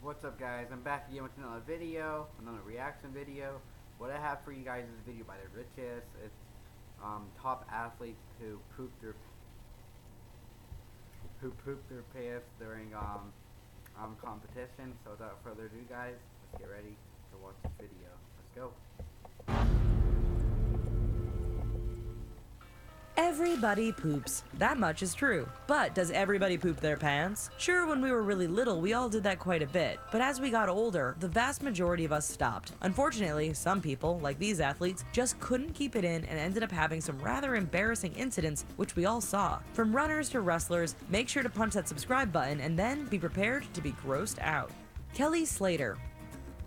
What's up, guys? I'm back again with another video, another reaction video. What I have for you guys is a video by the richest. It's top athletes who poop their pants during competition. So without further ado, guys, let's get ready to watch this video. Let's go. Everybody poops. That much is true. But does everybody poop their pants? Sure, when we were really little, we all did that quite a bit. But as we got older, the vast majority of us stopped. Unfortunately, some people, like these athletes, just couldn't keep it in and ended up having some rather embarrassing incidents, which we all saw. From runners to wrestlers, make sure to punch that subscribe button and then be prepared to be grossed out. Kelly Slater.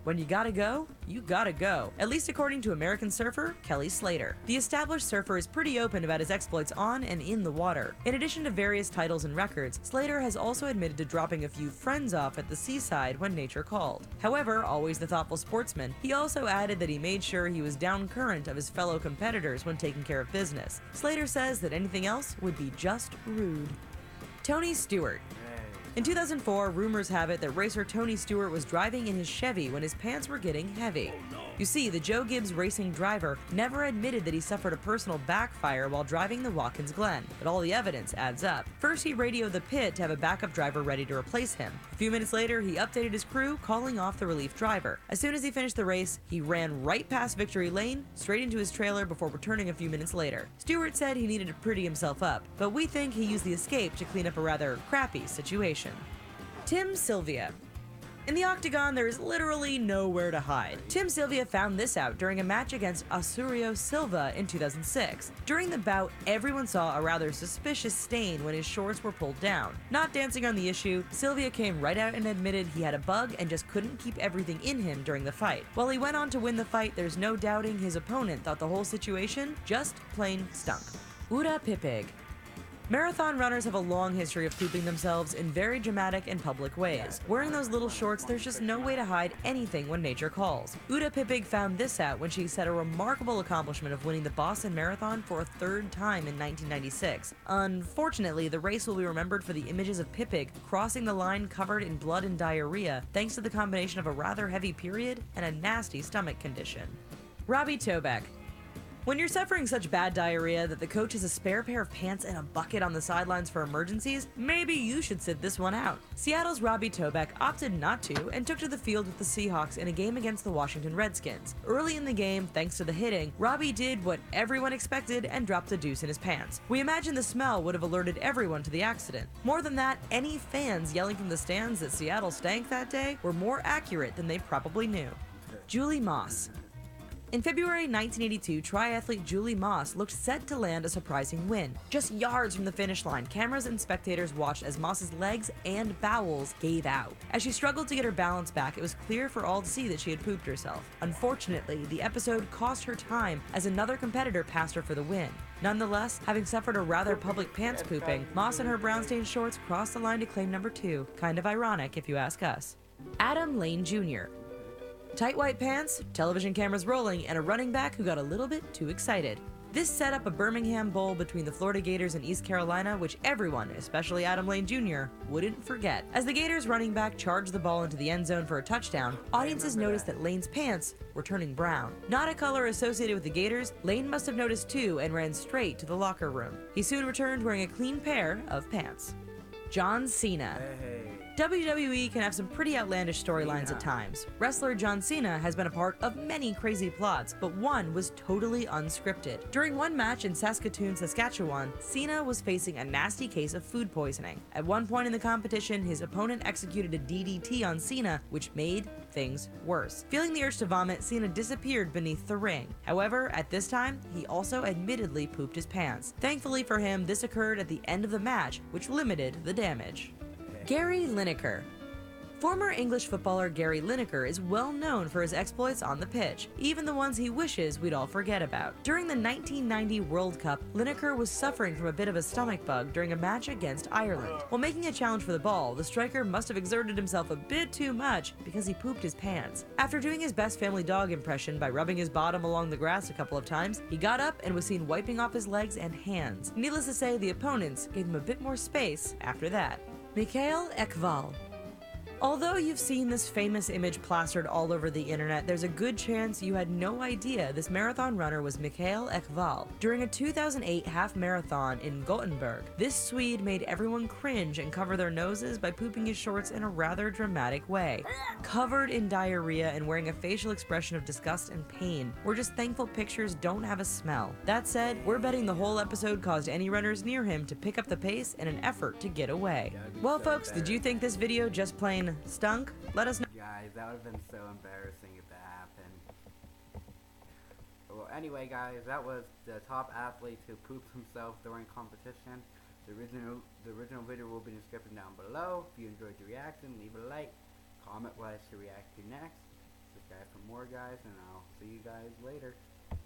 When you gotta go, you gotta go. At least according to American surfer Kelly Slater. The established surfer is pretty open about his exploits on and in the water. In addition to various titles and records, Slater has also admitted to dropping a few friends off at the seaside when nature called. However, always the thoughtful sportsman, he also added that he made sure he was down current of his fellow competitors when taking care of business. Slater says that anything else would be just rude. Tony Stewart. In 2004, rumors have it that racer Tony Stewart was driving in his Chevy when his pants were getting heavy. You see, the Joe Gibbs racing driver never admitted that he suffered a personal backfire while driving the Watkins Glen, but all the evidence adds up. First, he radioed the pit to have a backup driver ready to replace him. A few minutes later, he updated his crew, calling off the relief driver. As soon as he finished the race, he ran right past Victory Lane, straight into his trailer before returning a few minutes later. Stewart said he needed to pretty himself up, but we think he used the escape to clean up a rather crappy situation. Tim Sylvia. In the octagon, there is literally nowhere to hide. Tim Sylvia found this out during a match against Asurio Silva in 2006. During the bout, everyone saw a rather suspicious stain when his shorts were pulled down. Not dancing on the issue, Sylvia came right out and admitted he had a bug and just couldn't keep everything in him during the fight. While he went on to win the fight, there's no doubting his opponent thought the whole situation just plain stunk. Uda Pipig. Marathon runners have a long history of pooping themselves in very dramatic and public ways. Wearing those little shorts, there's just no way to hide anything when nature calls. Uda Pipig found this out when she set a remarkable accomplishment of winning the Boston Marathon for a third time in 1996. Unfortunately, the race will be remembered for the images of Pipig crossing the line covered in blood and diarrhea, thanks to the combination of a rather heavy period and a nasty stomach condition. Robbie Tobeck. When you're suffering such bad diarrhea that the coach has a spare pair of pants and a bucket on the sidelines for emergencies, maybe you should sit this one out. Seattle's Robbie Tobeck opted not to and took to the field with the Seahawks in a game against the Washington Redskins. Early in the game, thanks to the hitting, Robbie did what everyone expected and dropped a deuce in his pants. We imagine the smell would have alerted everyone to the accident. More than that, any fans yelling from the stands that Seattle stank that day were more accurate than they probably knew. Julie Moss. In February 1982, triathlete Julie Moss looked set to land a surprising win. Just yards from the finish line, cameras and spectators watched as Moss's legs and bowels gave out. As she struggled to get her balance back, it was clear for all to see that she had pooped herself. Unfortunately, the episode cost her time as another competitor passed her for the win. Nonetheless, having suffered a rather public pants pooping, Moss and her brown-stained shorts crossed the line to claim number 2. Kind of ironic if you ask us. Adam Lane Jr. Tight white pants, television cameras rolling, and a running back who got a little bit too excited. This set up a Birmingham Bowl between the Florida Gators and East Carolina, which everyone, especially Adam Lane Jr., wouldn't forget. As the Gators running back charged the ball into the end zone for a touchdown, audiences noticed that Lane's pants were turning brown. Not a color associated with the Gators, Lane must have noticed too and ran straight to the locker room. He soon returned wearing a clean pair of pants. John Cena. WWE can have some pretty outlandish storylines at times. Wrestler John Cena has been a part of many crazy plots, but one was totally unscripted. During one match in Saskatoon, Saskatchewan, Cena was facing a nasty case of food poisoning. At one point in the competition, his opponent executed a DDT on Cena, which made things worse. Feeling the urge to vomit, Cena disappeared beneath the ring. However, at this time, he also admittedly pooped his pants. Thankfully for him, this occurred at the end of the match, which limited the damage. Gary Lineker. Former English footballer Gary Lineker is well known for his exploits on the pitch, even the ones he wishes we'd all forget about. During the 1990 World Cup, Lineker was suffering from a bit of a stomach bug during a match against Ireland. While making a challenge for the ball, the striker must have exerted himself a bit too much because he pooped his pants. After doing his best Family Dog impression by rubbing his bottom along the grass a couple of times, he got up and was seen wiping off his legs and hands. Needless to say, the opponents gave him a bit more space after that. Mikhail Ekval. Although you've seen this famous image plastered all over the internet, there's a good chance you had no idea this marathon runner was Mikhail Ekval. During a 2008 half marathon in Gothenburg, this Swede made everyone cringe and cover their noses by pooping his shorts in a rather dramatic way. Covered in diarrhea and wearing a facial expression of disgust and pain, we're just thankful pictures don't have a smell. That said, we're betting the whole episode caused any runners near him to pick up the pace in an effort to get away. Well folks, did you think this video just plain stunk? Let us know. Guys, that would have been so embarrassing if that happened. Well, anyway, guys, that was the top athlete who pooped himself during competition. The original video will be in the description down below. If you enjoyed the reaction, leave a like, comment what I should react to next. Subscribe for more, guys, and I'll see you guys later.